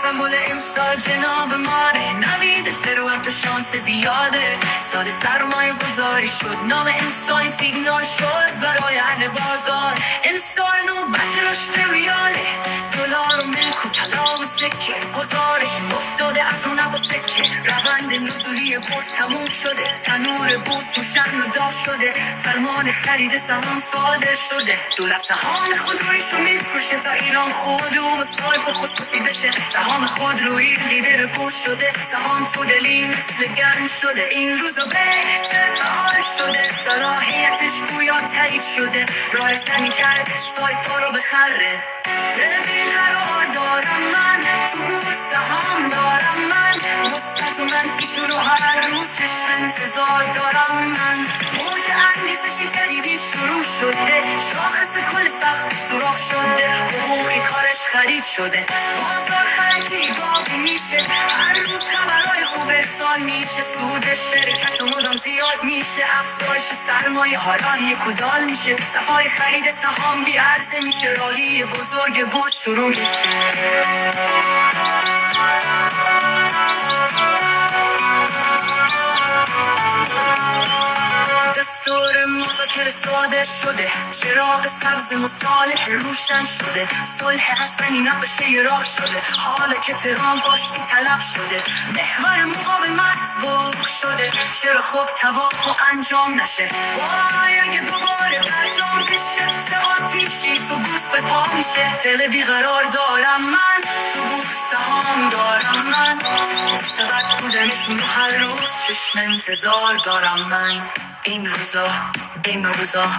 سمبل امسال جناب ماره، نوید ثروت و شانس زیاده. سال سرمایه گذاری شد، نام امسال سیگنال شد برای اهل بازار. امسال نوبت رشد ریاله، دلار و ملک و طلا و سکه. گزارش افتاده از رونق و سکه، روند نزولی بورس تموم شده. تنور بورس روشن و داغ شده، فرمان خرید سهام صادر شده. دولت سهام خودرویشو میفروشه تا ایران خودرو و صاحب خصوصی بشه. سهام خودرویی لیدر بورس شده، سهام تو دلی مثل گن شده. این روزا بهتر فعال شده، صلاحیتش گویا تایید شده. راه زنی کرد سایت ها رو بخره. بیقرار دارم من، تو بورس سهام دارم من. مثبت و منفیشون رو هر روز چشم انتظار دارم من. موج انگیزشی جدیدی شروع شده، شاخص کل سخت سوراخ شده. حقوقی کارش خرید شده، بازار خرجی باقی میشه. هر روز خبرهای خوب ارسال میشه، سود شرکت و مدام زیاد میشه. افزایش سرمایه حالا یک و دال میشه. صفای خرید سهام بی عرضه میشه، رالی بزرگ بورس شروع میشه. دستور مذاکره صادر شده، چراغ سبز مصالح روشن شده. صلح حسنی نقشه راه شده، حالا که تهران آشتی طلب شده. محور مقاومت بوق شده، چرا خب توافق انجام نشه. وای اگه دوباره برجام بشه، چه آتیشی تو بورس به پا میشه. دل بیقرار دارم من، تو بورس سهام دارم من. مثبت بودنشون رو هر روز چشم انتظار دارم من. این روزا